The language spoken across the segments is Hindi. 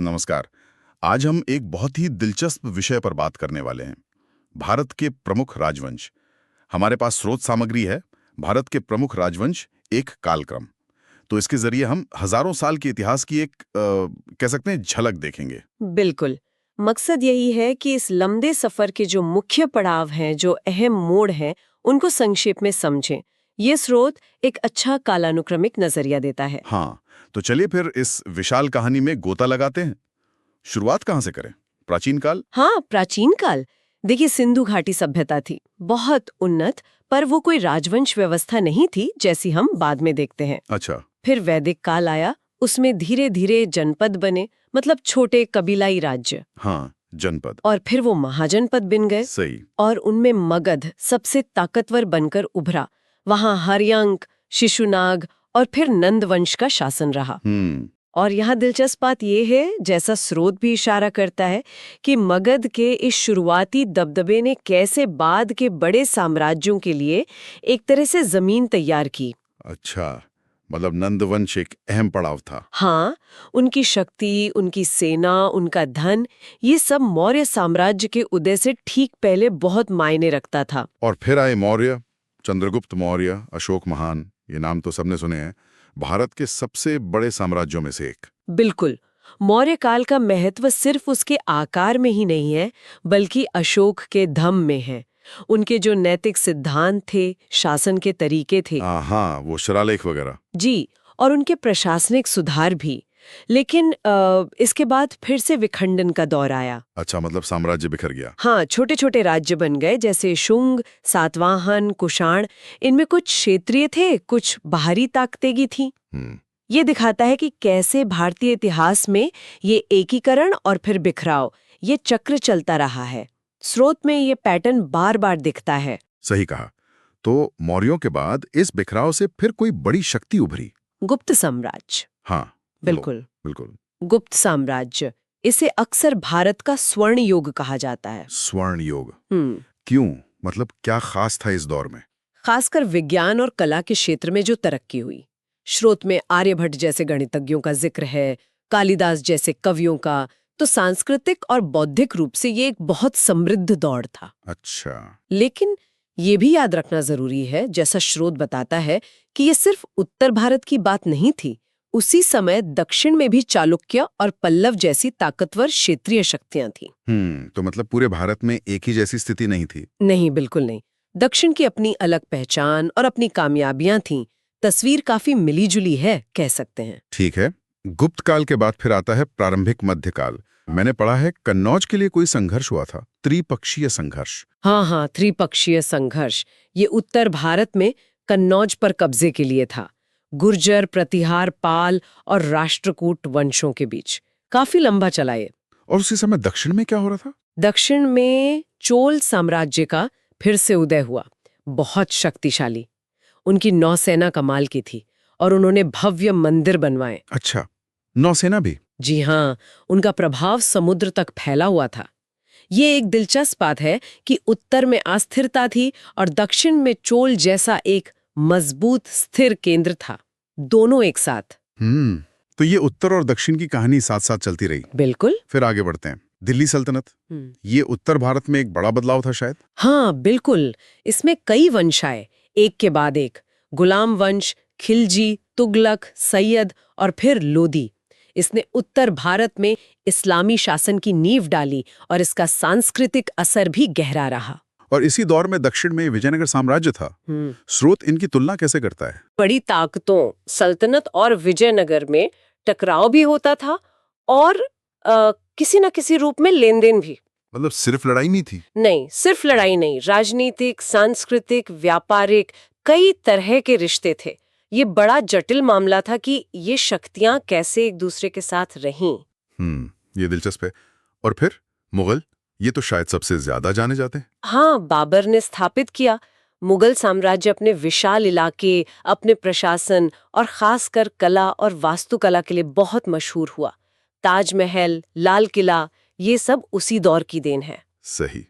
नमस्कार। आज हम एक बहुत ही दिलचस्प विषय पर बात करने वाले हैं। भारत के प्रमुख राजवंश। हमारे पास स्रोत सामग्री है। भारत के प्रमुख राजवंश, एक कालक्रम। तो इसके जरिए हम हजारों साल के इतिहास की एक कह सकते हैं झलक देखेंगे। बिल्कुल। मकसद यही है कि इस लंबे सफर के जो मुख्य पड़ाव हैं, जो अहम मोड़ हैं, उनको संक्षेप में समझें। ये स्रोत एक अच्छा कालानुक्रमिक नजरिया देता है। हाँ, तो चलिए फिर इस विशाल कहानी में गोता लगाते हैं। शुरुआत कहाँ से करें? प्राचीन काल? हाँ, प्राचीन काल। देखिए, सिंधु घाटी सभ्यता थी, बहुत उन्नत, पर वो कोई राजवंश व्यवस्था नहीं थी जैसी हम बाद में देखते हैं। अच्छा। फिर वैदिक काल आया, उसमें धीरे धीरे जनपद बने, मतलब छोटे कबीलाई राज्य। हाँ, जनपद। और फिर वो महाजनपद बन गए। सही। और उनमें मगध सबसे ताकतवर बनकर उभरा। वहां हर्यंक, शिशुनाग और फिर नंद वंश का शासन रहा। और यहाँ दिलचस्प बात यह है, जैसा स्रोत भी इशारा करता है, कि मगध के इस शुरुआती दबदबे ने कैसे बाद के बड़े साम्राज्यों के लिए एक तरह से जमीन तैयार की। अच्छा, मतलब नंदवंश एक अहम पड़ाव था। हाँ, उनकी शक्ति, उनकी सेना, उनका धन, ये सब मौर्य साम्राज्य के उदय से ठीक पहले बहुत मायने रखता था। और फिर आए मौर्य, चंद्रगुप्त मौर्य, अशोक महान। ये नाम तो सबने सुने हैं। भारत के सबसे बड़े साम्राज्यों में से एक। बिल्कुल। मौर्य काल का महत्व सिर्फ उसके आकार में ही नहीं है, बल्कि अशोक के धम में है। उनके जो नैतिक सिद्धांत थे, शासन के तरीके थे। हाँ, वो शिलालेख वगैरह। जी, और उनके प्रशासनिक सुधार भी। लेकिन इसके बाद फिर से विखंडन का दौर आया। अच्छा, मतलब साम्राज्य बिखर गया। हाँ, छोटे छोटे राज्य बन गए, जैसे शुंग, सातवाहन, कुषाण। इनमें कुछ क्षेत्रीय थे, कुछ बाहरी ताकतें थी। ये दिखाता है कि कैसे भारतीय इतिहास में ये एकीकरण और फिर बिखराव, ये चक्र चलता रहा है। स्रोत में ये पैटर्न बार बार दिखता है। सही कहा। तो मौर्यों के बाद इस बिखराव से फिर कोई बड़ी शक्ति उभरी। गुप्त साम्राज्य। हाँ, बिल्कुल। बिल्कुल। गुप्त साम्राज्य, इसे अक्सर भारत का स्वर्ण युग कहा जाता है। स्वर्ण युग क्यों? मतलब क्या खास था इस दौर में? खासकर विज्ञान और कला के क्षेत्र में जो तरक्की हुई। स्रोत में आर्यभट्ट जैसे गणितज्ञों का जिक्र है, कालिदास जैसे कवियों का। तो सांस्कृतिक और बौद्धिक रूप से ये एक बहुत समृद्ध दौर था। अच्छा। लेकिन ये भी याद रखना जरूरी है, जैसा स्रोत बताता है, कि ये सिर्फ उत्तर भारत की बात नहीं थी। उसी समय दक्षिण में भी चालुक्य और पल्लव जैसी ताकतवर क्षेत्रीय शक्तियां थीं। तो मतलब पूरे भारत में एक ही जैसी स्थिति नहीं थी? नहीं, बिल्कुल नहीं। दक्षिण की अपनी अलग पहचान और अपनी कामयाबियां थीं। तस्वीर काफी मिली-जुली है, कह सकते हैं। ठीक है। गुप्त काल के बाद फिर आता है प्रारंभिक मध्यकाल। मैंने पढ़ा है कन्नौज के लिए कोई संघर्ष हुआ था, त्रिपक्षीय संघर्ष। हाँ, त्रिपक्षीय संघर्ष। ये उत्तर भारत में कन्नौज पर कब्जे के लिए था। गुर्जर, प्रतिहार, पाल और राष्ट्रकूट वंशों के बीच काफी लंबा चला ये। और उसी समय दक्षिण में क्या हो रहा था? दक्षिण में चोल साम्राज्य का फिर से उदय हुआ, बहुत शक्तिशाली। उनकी नौसेना कमाल की थी और उन्होंने भव्य मंदिर बनवाए। अच्छा, नौसेना भी? जी हाँ, उनका प्रभाव समुद्र तक फैला हुआ था। ये एक दिलचस्प बात है कि उत्तर में अस्थिरता थी और दक्षिण में चोल जैसा एक मजबूत स्थिर केंद्र था, दोनों एक साथ। तो ये उत्तर और दक्षिण की कहानी साथ साथ चलती रही। बिल्कुल। फिर आगे बढ़ते हैं। दिल्ली सल्तनत, ये उत्तर भारत में एक बड़ा बदलाव था शायद? हाँ, बिल्कुल। इसमें कई वंश आए, एक के बाद एक। गुलाम वंश, खिलजी, तुगलक, सैयद और फिर लोदी। इसने उत्तर भारत में इस्लामी शासन की नींव डाली और इसका सांस्कृतिक असर भी गहरा रहा। और इसी दौर में दक्षिण में विजयनगर साम्राज्य था। स्रोत इनकी तुलना कैसे करता है? बड़ी ताकतों, सल्तनत और विजयनगर में टकराव भी होता था और किसी न किसी रूप में लेन देन भी। मतलब सिर्फ लड़ाई नहीं थी? नहीं, सिर्फ लड़ाई नहीं, राजनीतिक, सांस्कृतिक, व्यापारिक, कई तरह के रिश्ते थे। ये बड़ा जटिल मामला था कि ये शक्तियां कैसे एक दूसरे के साथ रहीं। ये दिलचस्प है। और फिर मुगल, ये तो शायद सबसे ज्यादा जाने जाते हैं। हाँ, बाबर ने स्थापित किया। मुगल साम्राज्य अपने विशाल इलाके, अपने प्रशासन और खासकर कला और वास्तुकला के लिए बहुत मशहूर हुआ। ताजमहल, लाल किला, ये सब उसी दौर की देन है। सही।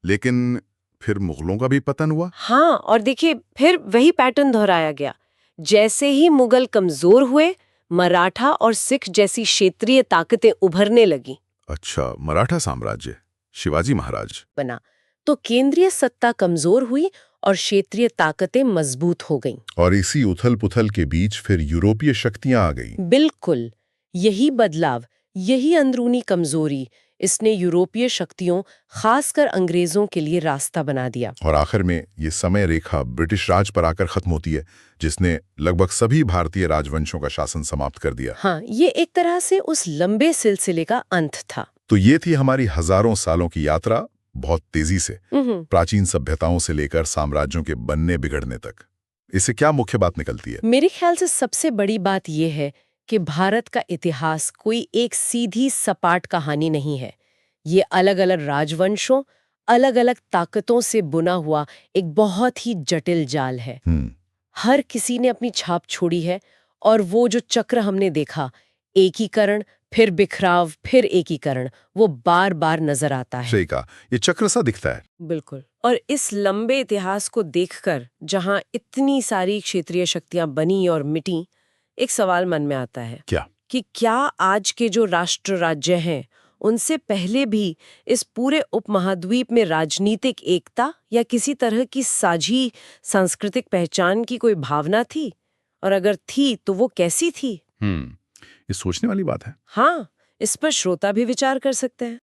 लेकिन फिर मुगलों का भी पतन हुआ? हाँ, और देखिए, फिर वही पैटर्न दोहराया गया। जैसे ही मुगल कमजोर हुए, मराठा और सिख जैसी क्षेत्रीय ताकतें उभरने लगी अच्छा, मराठा साम्राज्य, शिवाजी महाराज। बना तो केंद्रीय सत्ता कमजोर हुई और क्षेत्रीय ताकतें मजबूत हो गईं। और इसी उथल-पुथल के बीच फिर यूरोपीय शक्तियां आ गईं। बिल्कुल, यही बदलाव, यही अंदरूनी कमजोरी, इसने यूरोपीय शक्तियों, खासकर अंग्रेजों के लिए रास्ता बना दिया। और आखिर में ये समय रेखा ब्रिटिश राज पर आकर खत्म होती है, जिसने लगभग सभी भारतीय राजवंशों का शासन समाप्त कर दिया। हाँ, ये एक तरह से उस लंबे सिलसिले का अंत था। तो ये थी हमारी हजारों सालों की यात्रा, बहुत तेजी से, प्राचीन सभ्यताओं से लेकर साम्राज्यों के बनने बिगड़ने तक। इससे क्या मुख्य बात निकलती है? मेरे ख्याल से सबसे बड़ी बात यह है कि भारत का इतिहास कोई एक सीधी सपाट कहानी नहीं है। ये अलग-अलग राजवंशों, अलग-अलग ताकतों से बुना हुआ एक बहुत ही जटिल जाल है। हर किसी ने अपनी छाप छोड़ी है और वो जो चक्र हमने देखा, एकीकरण, फिर बिखराव, फिर एकीकरण, वो बार-बार नजर आता है। सही कहा, ये चक्र सा दिखता है। बिल्कुल। और इस लंबे इतिहास को देखकर, जहां इतनी सारी क्षेत्रीय शक्तियां बनी और मिटी, एक सवाल मन में आता है क्या? कि क्या आज के जो राष्ट्र राज्य हैं, उनसे पहले भी इस पूरे उपमहाद्वीप में राजनीतिक एकता या किसी तरह की साझी सांस्कृतिक पहचान की कोई भावना थी? और अगर थी, तो वो कैसी थी? ये सोचने वाली बात है। हाँ, इस पर श्रोता भी विचार कर सकते हैं।